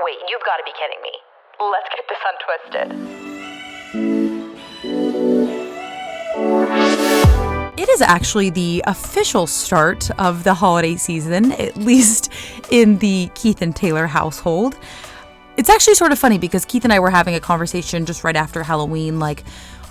Wait, you've got to be kidding me. Let's get this untwisted. It is actually the official start of the holiday season, at least in the Keith and Taylor household. It's actually sort of funny because Keith and I were having a conversation just right after Halloween, like,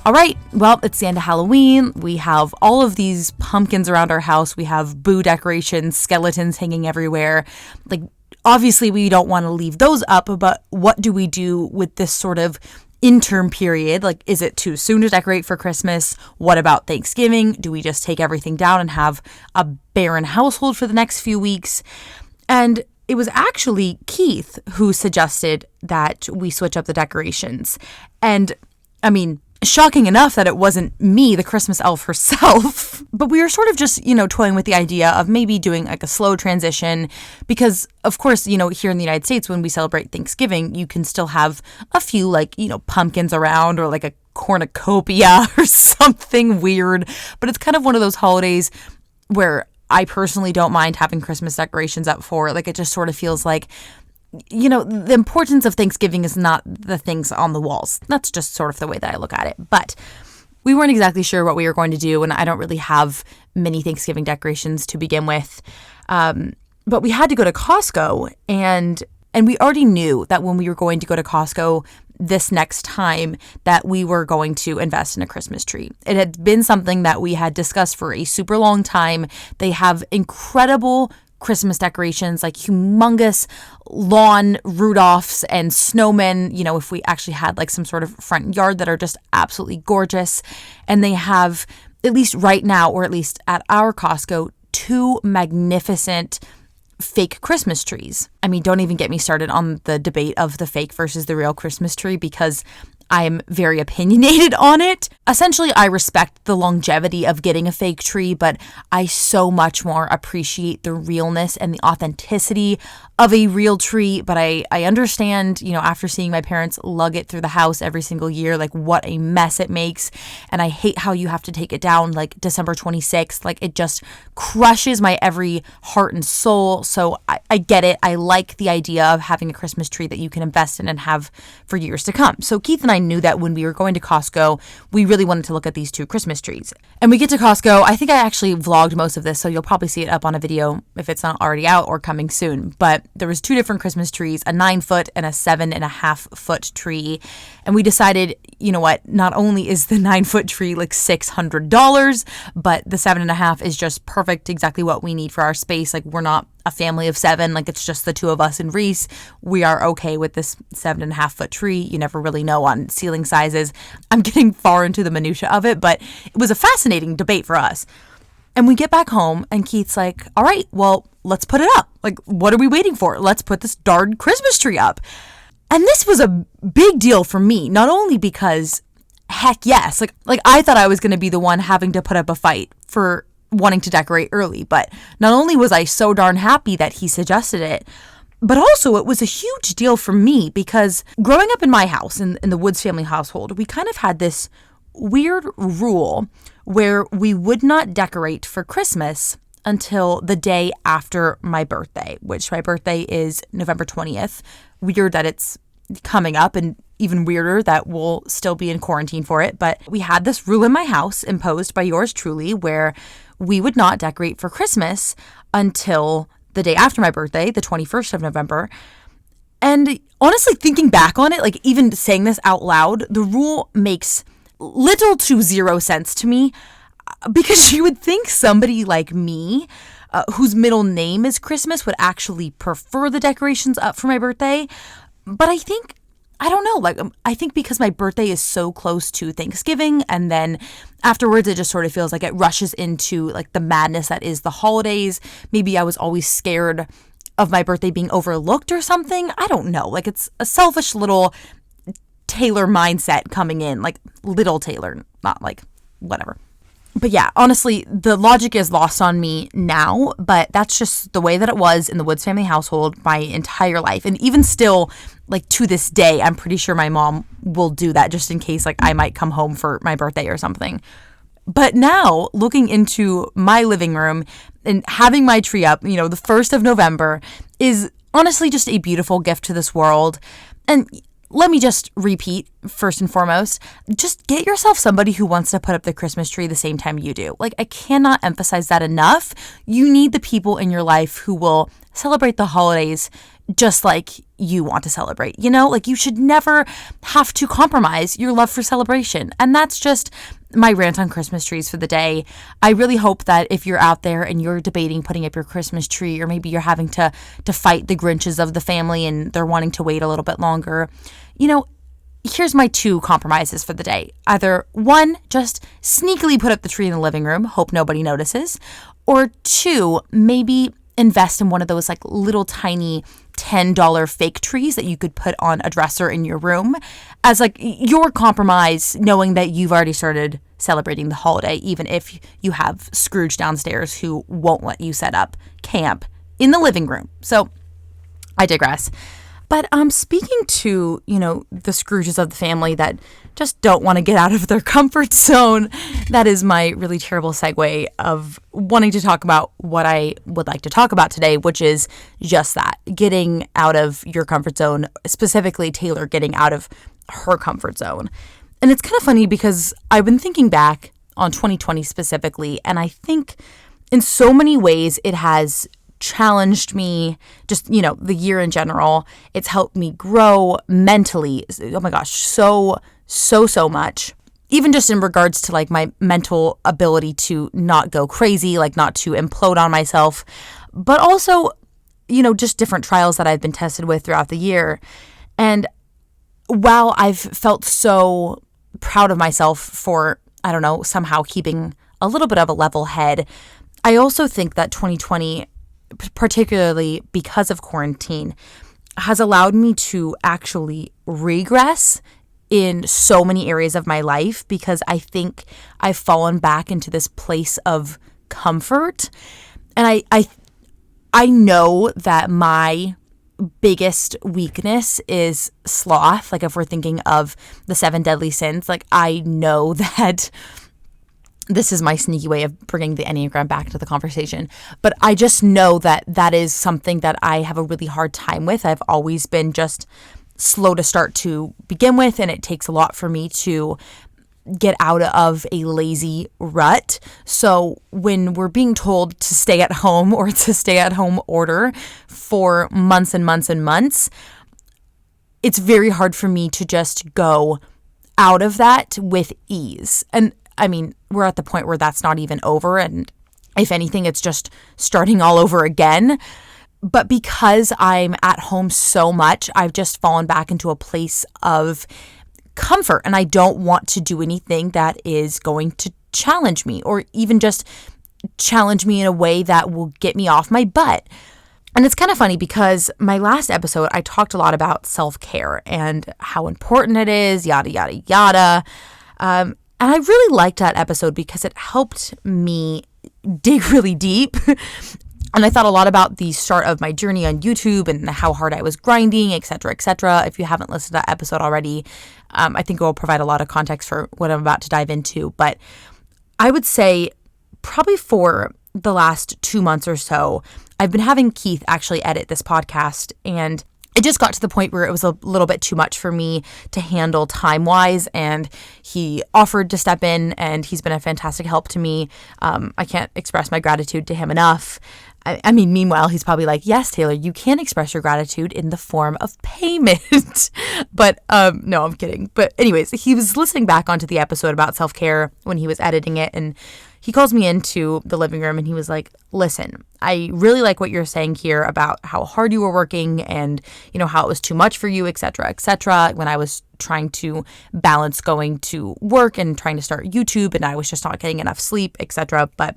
all right, well, it's the end of Halloween. We have all of these pumpkins around our house. We have boo decorations, skeletons hanging everywhere. Like, obviously, we don't want to leave those up, but what do we do with this sort of interim period? Like, is it too soon to decorate for Christmas? What about Thanksgiving? Do we just take everything down and have a barren household for the next few weeks? And it was actually Keith who suggested that we switch up the decorations. And I mean, shocking enough that it wasn't me, the Christmas elf herself, but we were sort of just, toying with the idea of maybe doing like a slow transition because, of course, here in the United States, when we celebrate Thanksgiving, you can still have a few pumpkins around or like a cornucopia or something weird. But it's kind of one of those holidays where I personally don't mind having Christmas decorations up for. Like, it just sort of feels like, the importance of Thanksgiving is not the things on the walls. That's just sort of the way that I look at it. But we weren't exactly sure what we were going to do, and I don't really have many Thanksgiving decorations to begin with. But we had to go to Costco, and we already knew that when we were going to go to Costco this next time that we were going to invest in a Christmas tree. It had been something that we had discussed for a super long time. They have incredible Christmas decorations, like humongous lawn Rudolphs and snowmen, if we actually had like some sort of front yard, that are just absolutely gorgeous. And they have, at least right now, or at least at our Costco, 2 magnificent fake Christmas trees. I mean, don't even get me started on the debate of the fake versus the real Christmas tree, because I'm very opinionated on it. Essentially, I respect the longevity of getting a fake tree, but I so much more appreciate the realness and the authenticity of a real tree. But I understand, after seeing my parents lug it through the house every single year, like what a mess it makes. And I hate how you have to take it down like December 26th. Like, it just crushes my every heart and soul. So I get it. I like the idea of having a Christmas tree that you can invest in and have for years to come. So Keith and I knew that when we were going to Costco, we really wanted to look at these 2 Christmas trees. And we get to Costco. I think I actually vlogged most of this, so you'll probably see it up on a video if it's not already out or coming soon. But there was 2 different Christmas trees, a 9-foot and a 7.5-foot tree. And we decided, you know what, not only is the 9-foot tree like $600, but the 7.5 is just perfect, exactly what we need for our space. Like, we're not a family of 7, like it's just the 2 of us and Reese. We are okay with this 7.5-foot tree. You never really know on ceiling sizes. I'm getting far into the minutia of it, but it was a fascinating debate for us. And we get back home and Keith's like, all right, well, let's put it up. Like, what are we waiting for? Let's put this darn Christmas tree up. And this was a big deal for me, not only because, heck yes, like I thought I was going to be the one having to put up a fight for wanting to decorate early, but not only was I so darn happy that he suggested it, but also it was a huge deal for me because growing up in my house, in the Woods family household, we kind of had this weird rule where we would not decorate for Christmas until the day after my birthday, which my birthday is November 20th. Weird that it's coming up, and even weirder that we'll still be in quarantine for it. But we had this rule in my house imposed by yours truly where we would not decorate for Christmas until the day after my birthday, the 21st of November. And honestly, thinking back on it, like even saying this out loud, the rule makes little to zero sense to me, because you would think somebody like me, whose middle name is Christmas, would actually prefer the decorations up for my birthday. But I don't know, I think because my birthday is so close to Thanksgiving, and then afterwards it just sort of feels like it rushes into like the madness that is the holidays. Maybe I was always scared of my birthday being overlooked or something. I don't know. Like, it's a selfish little Taylor mindset coming in, like little Taylor, not like whatever. But yeah, honestly, the logic is lost on me now, but that's just the way that it was in the Woods family household my entire life. And even still, like to this day, I'm pretty sure my mom will do that just in case like I might come home for my birthday or something. But now, looking into my living room and having my tree up, the 1st of November is honestly just a beautiful gift to this world. And let me just repeat, first and foremost, just get yourself somebody who wants to put up the Christmas tree the same time you do. Like, I cannot emphasize that enough. You need the people in your life who will celebrate the holidays just like you want to celebrate. You know, like, you should never have to compromise your love for celebration. And that's just my rant on Christmas trees for the day. I really hope that if you're out there and you're debating putting up your Christmas tree, or maybe you're having to fight the Grinches of the family and they're wanting to wait a little bit longer, you know, here's my 2 compromises for the day. Either 1, just sneakily put up the tree in the living room, hope nobody notices, or 2, maybe invest in one of those like little tiny $10 fake trees that you could put on a dresser in your room as like your compromise, knowing that you've already started celebrating the holiday, even if you have Scrooge downstairs who won't let you set up camp in the living room. So I digress. But speaking to, you know, the Scrooges of the family that just don't want to get out of their comfort zone, that is my really terrible segue of wanting to talk about what I would like to talk about today, which is just that, getting out of your comfort zone, specifically Taylor getting out of her comfort zone. And it's kind of funny because I've been thinking back on 2020 specifically, and I think in so many ways it has challenged me, just, you know, the year in general. It's helped me grow mentally. Oh my gosh, so much. Even just in regards to like my mental ability to not go crazy, like not to implode on myself, but also, you know, just different trials that I've been tested with throughout the year. And while I've felt so proud of myself for, I don't know, somehow keeping a little bit of a level head, I also think that 2020, particularly because of quarantine, has allowed me to actually regress in so many areas of my life, because I think I've fallen back into this place of comfort. And I know that my biggest weakness is sloth. Like, if we're thinking of the 7 deadly sins, like, I know that this is my sneaky way of bringing the Enneagram back to the conversation. But I just know that that is something that I have a really hard time with. I've always been just slow to start to begin with, and it takes a lot for me to get out of a lazy rut. So when we're being told to stay at home, or it's a stay-at-home order for months and months and months, it's very hard for me to just go out of that with ease. And I mean, we're at the point where that's not even over. And if anything, it's just starting all over again. But because I'm at home so much, I've just fallen back into a place of comfort. And I don't want to do anything that is going to challenge me, or even just challenge me in a way that will get me off my butt. And it's kind of funny because my last episode, I talked a lot about self-care and how important it is, yada, yada, yada. And I really liked that episode because it helped me dig really deep. And I thought a lot about the start of my journey on YouTube and how hard I was grinding, et cetera, et cetera. If you haven't listened to that episode already, I think it will provide a lot of context for what I'm about to dive into. But I would say probably for the last 2 months or so, I've been having Keith actually edit this podcast, and it just got to the point where it was a little bit too much for me to handle time-wise, and he offered to step in, and he's been a fantastic help to me. I can't express my gratitude to him enough. I mean, meanwhile, he's probably like, yes, Taylor, you can express your gratitude in the form of payment. But no, I'm kidding. But anyways, he was listening back onto the episode about self-care when he was editing it, and he calls me into the living room and he was like, listen, I really like what you're saying here about how hard you were working and, you know, how it was too much for you, et cetera, when I was trying to balance going to work and trying to start YouTube, and I was just not getting enough sleep, etc. But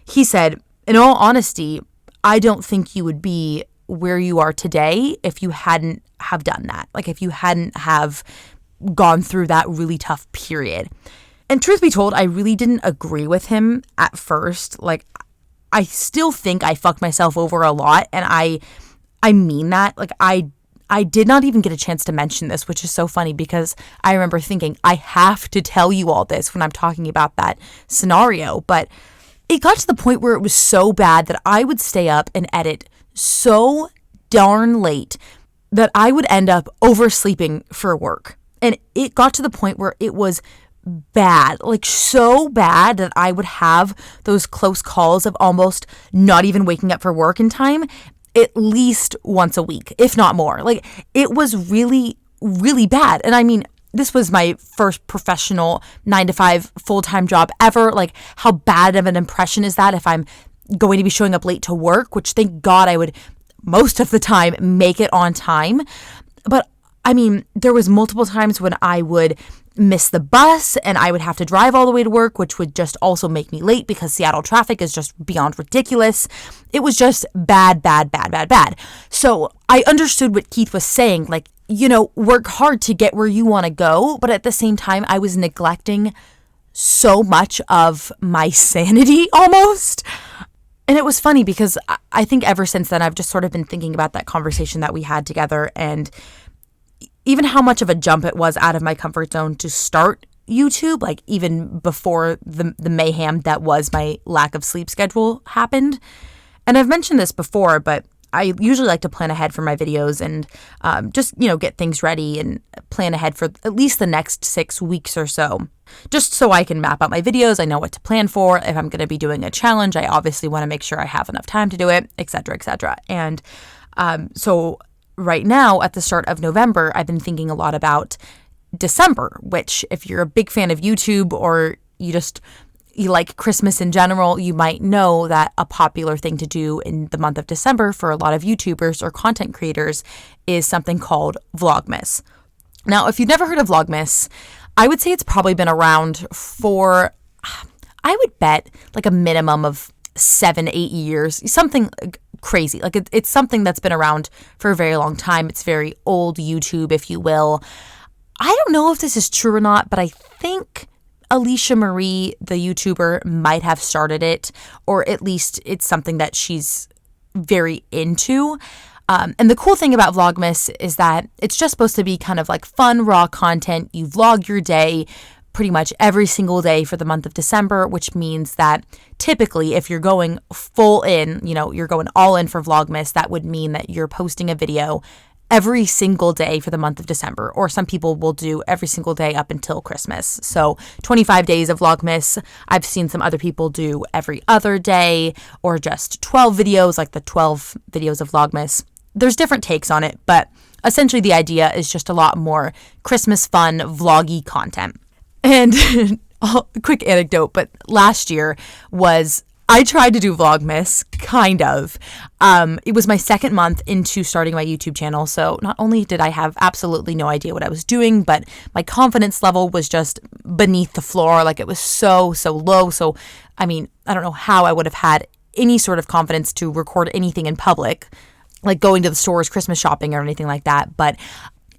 he said, in all honesty, I don't think you would be where you are today if you hadn't have done that. Like, if you hadn't have gone through that really tough period. And truth be told, I really didn't agree with him at first. Like, I still think I fucked myself over a lot. And I mean that. Like, I did not even get a chance to mention this, which is so funny because I remember thinking, I have to tell you all this when I'm talking about that scenario. But it got to the point where it was so bad that I would stay up and edit so darn late that I would end up oversleeping for work. And it got to the point where it was bad, like so bad that I would have those close calls of almost not even waking up for work in time at least once a week, if not more. Like it was really, really bad. And I mean, this was my first professional 9-to-5 full-time job ever. Like how bad of an impression is that if I'm going to be showing up late to work, which thank God I would most of the time make it on time. But I mean, there was multiple times when I would miss the bus and I would have to drive all the way to work, which would just also make me late because Seattle traffic is just beyond ridiculous. It was just bad, bad, bad, bad, bad. So I understood what Keith was saying, like, you know, work hard to get where you want to go. But at the same time, I was neglecting so much of my sanity almost. And it was funny because I think ever since then, I've just sort of been thinking about that conversation that we had together and even how much of a jump it was out of my comfort zone to start YouTube, like even before the mayhem that was my lack of sleep schedule happened. And I've mentioned this before, but I usually like to plan ahead for my videos and just, you know, get things ready and plan ahead for at least the next 6 weeks or so, just so I can map out my videos. I know what to plan for. If I'm going to be doing a challenge, I obviously want to make sure I have enough time to do it, et cetera, et cetera. And so right now at the start of November, I've been thinking a lot about December, which if you're a big fan of YouTube or you like Christmas in general, you might know that a popular thing to do in the month of December for a lot of YouTubers or content creators is something called Vlogmas. Now, if you've never heard of Vlogmas, I would say it's probably been around for, I would bet like a minimum of 7-8 years, something crazy. Like it's something that's been around for a very long time. It's very old YouTube, if you will. I don't know if this is true or not, but I think Alicia Marie, the YouTuber, might have started it, or at least it's something that she's very into. And the cool thing about Vlogmas is that it's just supposed to be kind of like fun, raw content. You vlog your day pretty much every single day for the month of December, which means that typically if you're going full in, you know, you're going all in for Vlogmas, that would mean that you're posting a video every single day for the month of December, or some people will do every single day up until Christmas. So 25 days of Vlogmas. I've seen some other people do every other day or just 12 videos, like the 12 videos of Vlogmas. There's different takes on it, but essentially the idea is just a lot more Christmas fun, vloggy content. And a quick anecdote, but last year I tried to do Vlogmas, kind of. It was my second month into starting my YouTube channel, so not only did I have absolutely no idea what I was doing, but my confidence level was just beneath the floor. Like it was so low. So, I mean, I don't know how I would have had any sort of confidence to record anything in public, like going to the stores, Christmas shopping, or anything like that. But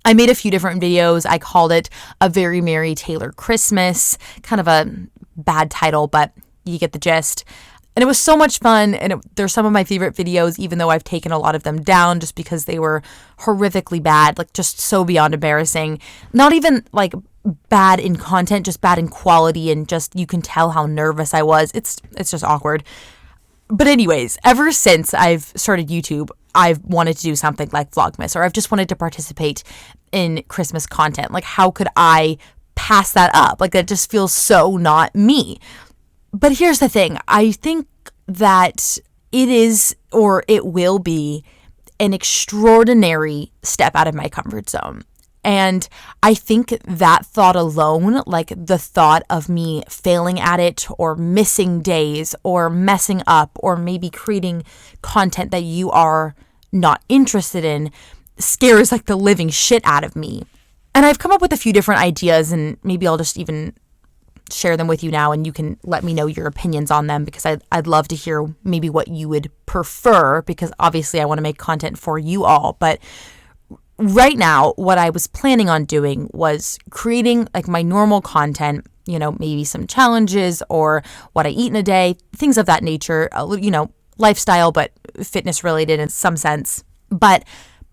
I made a few different videos. I called it A Very Merry Taylor Christmas, kind of a bad title, but you get the gist. And it was so much fun, and they're some of my favorite videos, even though I've taken a lot of them down just because they were horrifically bad, like just so beyond embarrassing. Not even like bad in content, just bad in quality, and just you can tell how nervous I was. It's just awkward. But anyways, ever since I've started YouTube, I've wanted to do something like Vlogmas, or I've just wanted to participate in Christmas content. Like, how could I pass that up? Like, that just feels so not me. But here's the thing. I think that it is, or it will be, an extraordinary step out of my comfort zone. And I think that thought alone, like the thought of me failing at it or missing days or messing up or maybe creating content that you are not interested in, scares like the living shit out of me. And I've come up with a few different ideas, and maybe I'll just even share them with you now, and you can let me know your opinions on them, because I'd love to hear maybe what you would prefer, because obviously I want to make content for you all. But right now, what I was planning on doing was creating like my normal content, you know, maybe some challenges or what I eat in a day, things of that nature, you know, lifestyle, but fitness related in some sense. But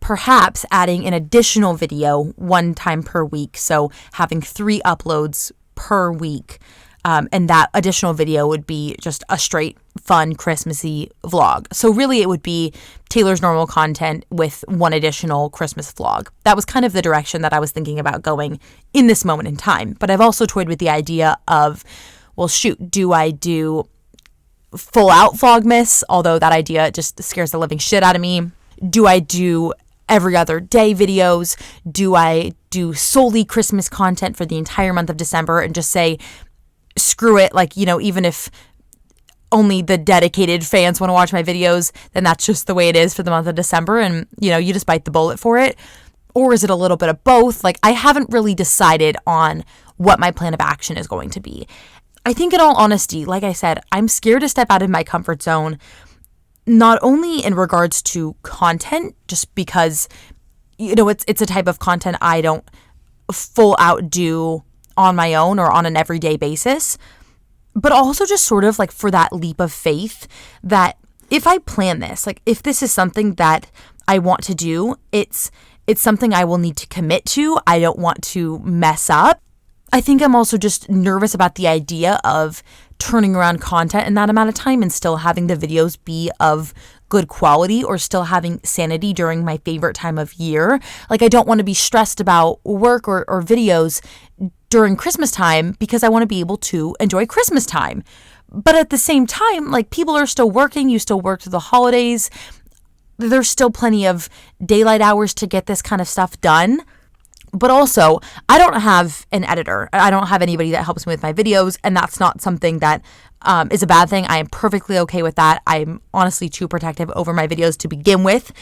perhaps adding an additional video one time per week. So having 3 uploads per week. And that additional video would be just a straight, fun, Christmassy vlog. So really it would be Taylor's normal content with one additional Christmas vlog. That was kind of the direction that I was thinking about going in this moment in time. But I've also toyed with the idea of, well, shoot, do I do full out Vlogmas? Although that idea just scares the living shit out of me. Do I do every other day videos? Do I do solely Christmas content for the entire month of December and just say, screw it, like, you know, even if only the dedicated fans want to watch my videos, then that's just the way it is for the month of December, and, you know, you just bite the bullet for it? Or is it a little bit of both? Like, I haven't really decided on what my plan of action is going to be. I think, in all honesty, like I said, I'm scared to step out of my comfort zone, not only in regards to content, just because, you know, it's a type of content I don't full out do on my own or on an everyday basis, but also just sort of like for that leap of faith that if I plan this, like if this is something that I want to do, it's something I will need to commit to. I don't want to mess up. I think I'm also just nervous about the idea of turning around content in that amount of time and still having the videos be of good quality or still having sanity during my favorite time of year. Like, I don't want to be stressed about work or videos during Christmas time because I want to be able to enjoy Christmas time. But at the same time, like, people are still working. You still work through the holidays. There's still plenty of daylight hours to get this kind of stuff done. But also, I don't have an editor. I don't have anybody that helps me with my videos, and that's not something that is a bad thing. I am perfectly okay with that. I'm honestly too protective over my videos to begin with.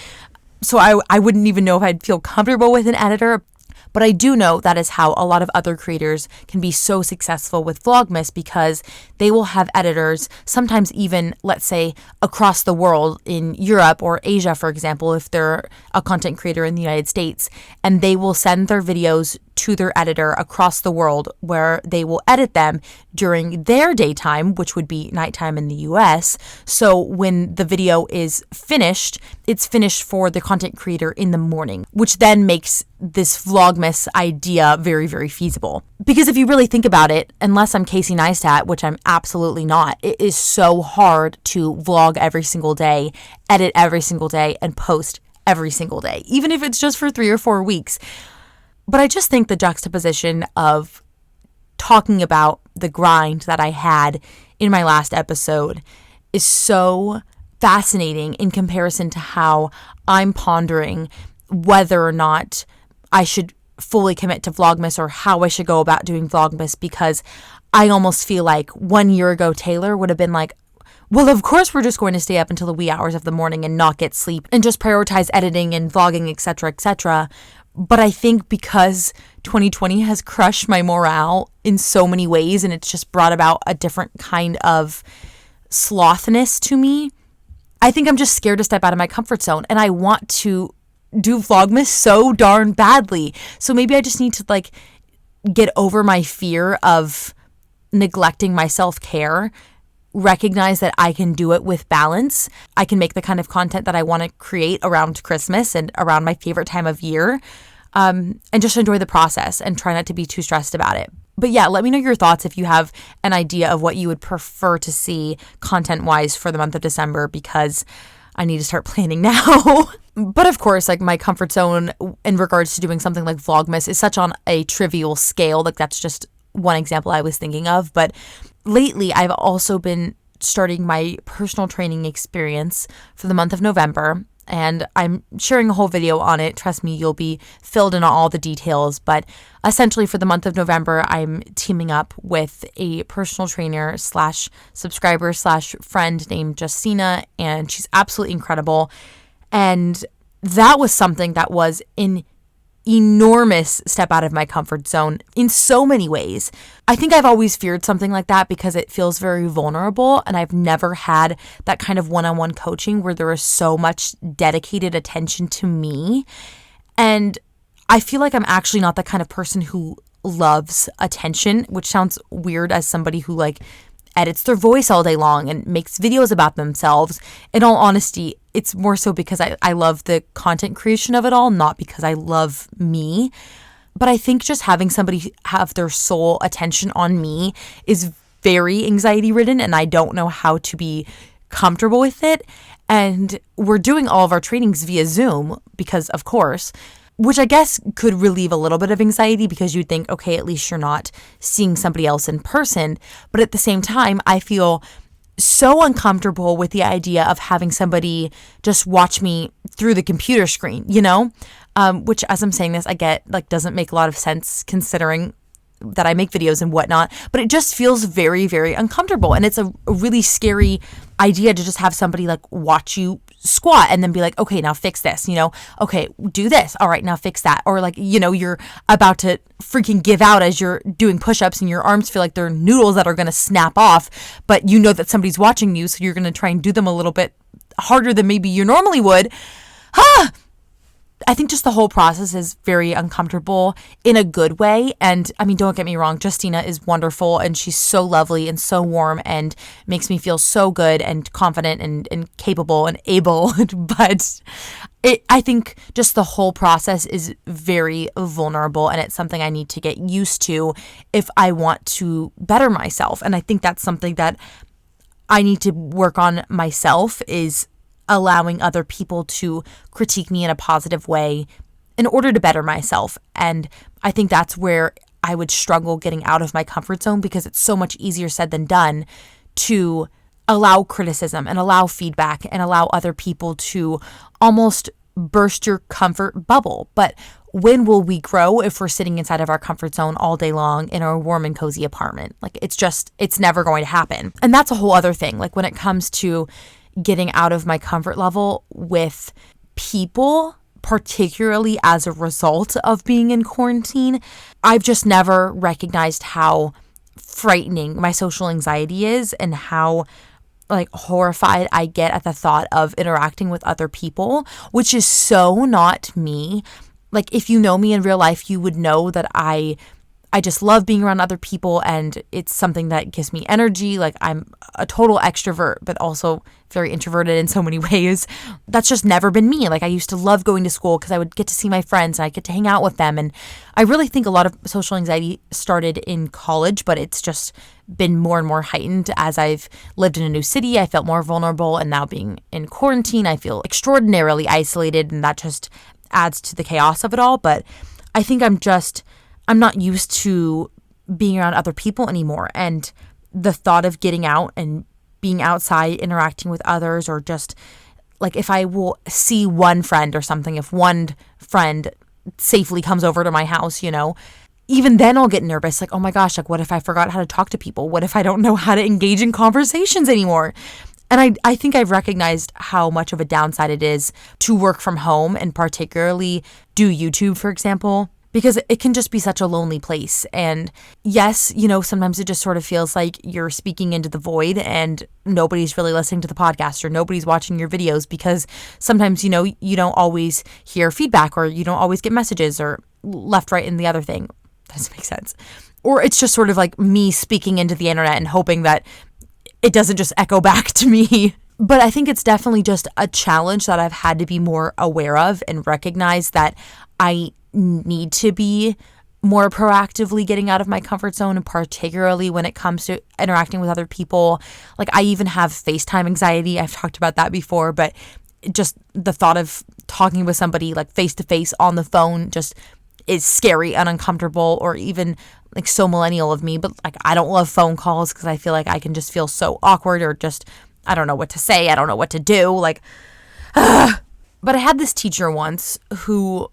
So I wouldn't even know if I'd feel comfortable with an editor. But I do know that is how a lot of other creators can be so successful with Vlogmas, because they will have editors, sometimes even, let's say, across the world in Europe or Asia, for example, if they're a content creator in the United States, and they will send their videos to their editor across the world, where they will edit them during their daytime, which would be nighttime in the US. So when the video is finished, it's finished for the content creator in the morning, which then makes this Vlogmas idea very, very feasible. Because if you really think about it, unless I'm Casey Neistat, which I'm absolutely not, it is so hard to vlog every single day, edit every single day, and post every single day, even if it's just for 3 or 4 weeks. But I just think the juxtaposition of talking about the grind that I had in my last episode is so fascinating in comparison to how I'm pondering whether or not I should fully commit to Vlogmas or how I should go about doing Vlogmas, because I almost feel like 1 year ago Taylor would have been like, well, of course we're just going to stay up until the wee hours of the morning and not get sleep and just prioritize editing and vlogging, etc., etc. But I think because 2020 has crushed my morale in so many ways, and it's just brought about a different kind of slothness to me, I think I'm just scared to step out of my comfort zone, and I want to do Vlogmas so darn badly. So maybe I just need to like get over my fear of neglecting my self-care, recognize that I can do it with balance. I can make the kind of content that I want to create around Christmas and around my favorite time of year, and just enjoy the process and try not to be too stressed about it. But yeah, let me know your thoughts if you have an idea of what you would prefer to see content-wise for the month of December, because I need to start planning now. But of course, like, my comfort zone in regards to doing something like Vlogmas is such on a trivial scale. Like, that's just one example I was thinking of. But lately, I've also been starting my personal training experience for the month of November, and I'm sharing a whole video on it. Trust me, you'll be filled in on all the details. But essentially, for the month of November, I'm teaming up with a personal trainer / subscriber / friend named Justina, and she's absolutely incredible. And that was something that was an enormous step out of my comfort zone in so many ways. I think I've always feared something like that because it feels very vulnerable, and I've never had that kind of one-on-one coaching where there is so much dedicated attention to me. And I feel like I'm actually not the kind of person who loves attention, which sounds weird as somebody who like edits their voice all day long and makes videos about themselves. In all honesty, it's more so because I love the content creation of it all, not because I love me. But I think just having somebody have their sole attention on me is very anxiety ridden and I don't know how to be comfortable with it. And we're doing all of our trainings via Zoom because, of course, which I guess could relieve a little bit of anxiety because you'd think, okay, at least you're not seeing somebody else in person. But at the same time, I feel so uncomfortable with the idea of having somebody just watch me through the computer screen, which as I'm saying this, I get doesn't make a lot of sense considering that I make videos and whatnot, but it just feels very, very uncomfortable. And it's a really scary idea to just have somebody watch you squat and then be like, okay, now fix this, okay, do this. All right, now fix that. Or you're about to freaking give out as you're doing push-ups and your arms feel like they're noodles that are going to snap off, but you know that somebody's watching you. So you're going to try and do them a little bit harder than maybe you normally would. I think just the whole process is very uncomfortable in a good way. And I mean, don't get me wrong, Justina is wonderful and she's so lovely and so warm and makes me feel so good and confident and capable and able. But I think just the whole process is very vulnerable and it's something I need to get used to if I want to better myself. And I think that's something that I need to work on myself, is allowing other people to critique me in a positive way in order to better myself. And I think that's where I would struggle getting out of my comfort zone, because it's so much easier said than done to allow criticism and allow feedback and allow other people to almost burst your comfort bubble. But when will we grow if we're sitting inside of our comfort zone all day long in our warm and cozy apartment? It's never going to happen. And that's a whole other thing. When it comes to getting out of my comfort level with people, particularly as a result of being in quarantine, I've just never recognized how frightening my social anxiety is and how horrified I get at the thought of interacting with other people, which is so not me. If you know me in real life, you would know that I just love being around other people and it's something that gives me energy. I'm a total extrovert, but also very introverted in so many ways. That's just never been me. I used to love going to school because I would get to see my friends and I get to hang out with them. And I really think a lot of social anxiety started in college, but it's just been more and more heightened as I've lived in a new city. I felt more vulnerable, and now being in quarantine, I feel extraordinarily isolated, and that just adds to the chaos of it all. But I think I'm not used to being around other people anymore. And the thought of getting out and being outside, interacting with others, or just if I will see one friend or something, if one friend safely comes over to my house, even then I'll get nervous. Oh my gosh, what if I forgot how to talk to people? What if I don't know how to engage in conversations anymore? And I think I've recognized how much of a downside it is to work from home and particularly do YouTube, for example, because it can just be such a lonely place. And yes, sometimes it just sort of feels like you're speaking into the void and nobody's really listening to the podcast or nobody's watching your videos, because sometimes, you don't always hear feedback or you don't always get messages or left, right, and the other thing. Doesn't make sense. Or it's just sort of me speaking into the internet and hoping that it doesn't just echo back to me. But I think it's definitely just a challenge that I've had to be more aware of and recognize that I need to be more proactively getting out of my comfort zone, and particularly when it comes to interacting with other people. I even have FaceTime anxiety. I've talked about that before, but just the thought of talking with somebody face to face on the phone just is scary and uncomfortable, or even so millennial of me. But I don't love phone calls because I feel like I can just feel so awkward, or just I don't know what to say. I don't know what to do. But I had this teacher once who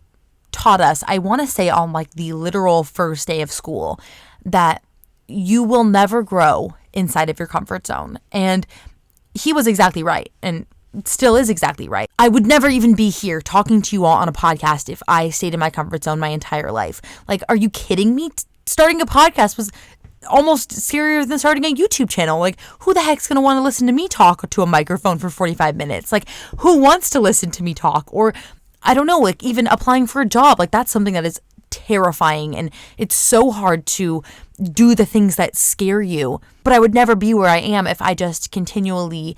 taught us, I want to say on the literal first day of school, that you will never grow inside of your comfort zone. And he was exactly right, and still is exactly right. I would never even be here talking to you all on a podcast if I stayed in my comfort zone my entire life. Are you kidding me? Starting a podcast was almost scarier than starting a YouTube channel. Who the heck's going to want to listen to me talk to a microphone for 45 minutes? Who wants to listen to me talk? Or I don't know, even applying for a job, that's something that is terrifying, and it's so hard to do the things that scare you. But I would never be where I am if I just continually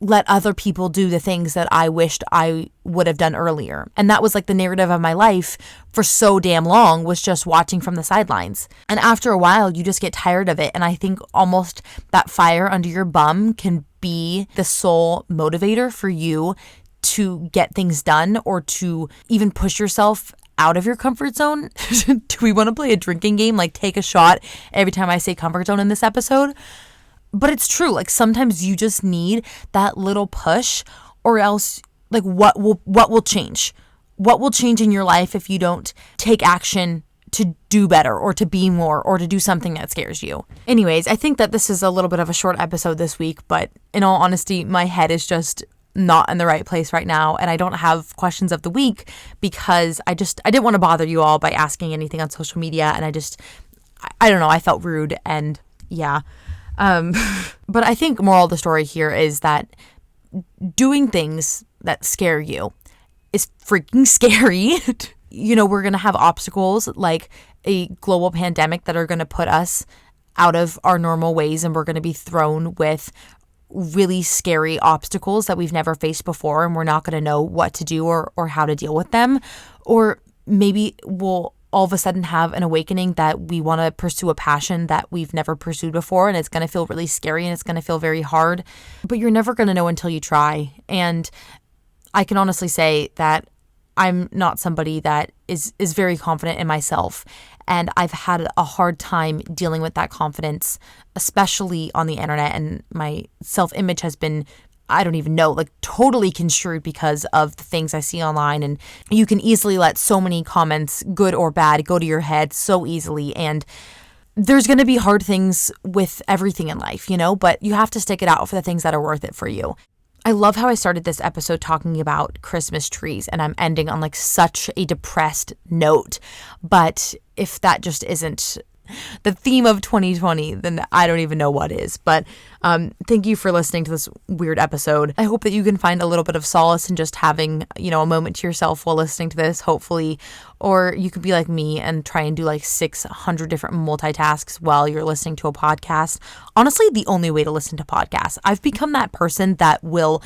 let other people do the things that I wished I would have done earlier. And that was like the narrative of my life for so damn long, was just watching from the sidelines. And after a while, you just get tired of it. And I think almost that fire under your bum can be the sole motivator for you to get things done or to even push yourself out of your comfort zone. Do we want to play a drinking game? Like take a shot every time I say comfort zone in this episode? But it's true. Like sometimes you just need that little push, or else like what will change? What will change in your life if you don't take action to do better or to be more or to do something that scares you? Anyways, I think that this is a little bit of a short episode this week, but in all honesty, my head is just not in the right place right now, and I don't have questions of the week because I didn't want to bother you all by asking anything on social media, and I don't know, I felt rude, and yeah. But I think moral of the story here is that doing things that scare you is freaking scary. We're going to have obstacles like a global pandemic that are going to put us out of our normal ways, and we're going to be thrown with really scary obstacles that we've never faced before, and we're not going to know what to do or how to deal with them. Or maybe we'll all of a sudden have an awakening that we want to pursue a passion that we've never pursued before, and it's going to feel really scary and it's going to feel very hard, but you're never going to know until you try. And I can honestly say that I'm not somebody that is very confident in myself, and I've had a hard time dealing with that confidence, especially on the internet, and my self-image has been, I don't even know, like totally construed because of the things I see online. And you can easily let so many comments, good or bad, go to your head so easily. And there's going to be hard things with everything in life, but you have to stick it out for the things that are worth it for you. I love how I started this episode talking about Christmas trees, and I'm ending on like such a depressed note. But if that just isn't the theme of 2020, then I don't even know what is. But thank you for listening to this weird episode. I hope that you can find a little bit of solace in just having, a moment to yourself while listening to this, hopefully. Or you could be like me and try and do like 600 different multitasks while you're listening to a podcast. Honestly, the only way to listen to podcasts. I've become that person that will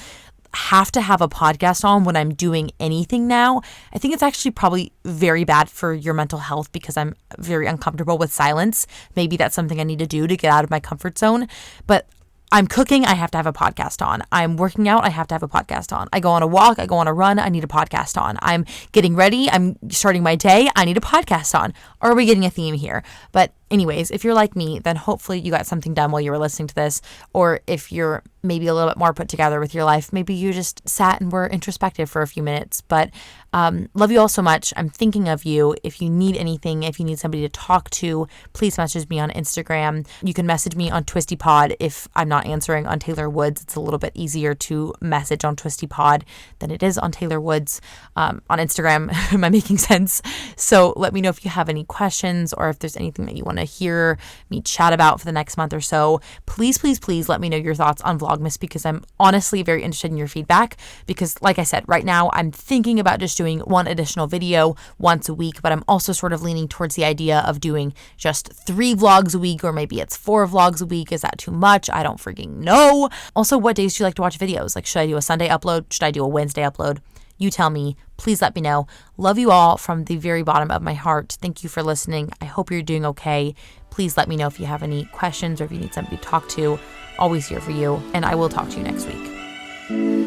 have to have a podcast on when I'm doing anything now. I think it's actually probably very bad for your mental health because I'm very uncomfortable with silence. Maybe that's something I need to do to get out of my comfort zone. But I'm cooking, I have to have a podcast on. I'm working out, I have to have a podcast on. I go on a walk, I go on a run, I need a podcast on. I'm getting ready, I'm starting my day, I need a podcast on. Are we getting a theme here? But anyways, if you're like me, then hopefully you got something done while you were listening to this. Or if you're maybe a little bit more put together with your life, maybe you just sat and were introspective for a few minutes. But love you all so much. I'm thinking of you. If you need anything, if you need somebody to talk to, please message me on Instagram. You can message me on Twisty Pod if I'm not answering on tayllorwoods. It's a little bit easier to message on Twisty Pod than it is on tayllorwoods on Instagram. Am I making sense? So let me know if you have any questions or if there's anything that you want to hear me chat about for the next month or so. Please, please, please let me know your thoughts on Vlogmas, because I'm honestly very interested in your feedback. Because like I said, right now I'm thinking about just doing one additional video once a week, but I'm also sort of leaning towards the idea of doing just 3 vlogs a week, or maybe it's 4 vlogs a week. Is that too much? I don't freaking know. Also, what days do you like to watch videos? Like, should I do a Sunday upload? Should I do a Wednesday upload? You tell me. Please let me know. Love you all from the very bottom of my heart. Thank you for listening. I hope you're doing okay. Please let me know if you have any questions or if you need somebody to talk to. Always here for you, and I will talk to you next week.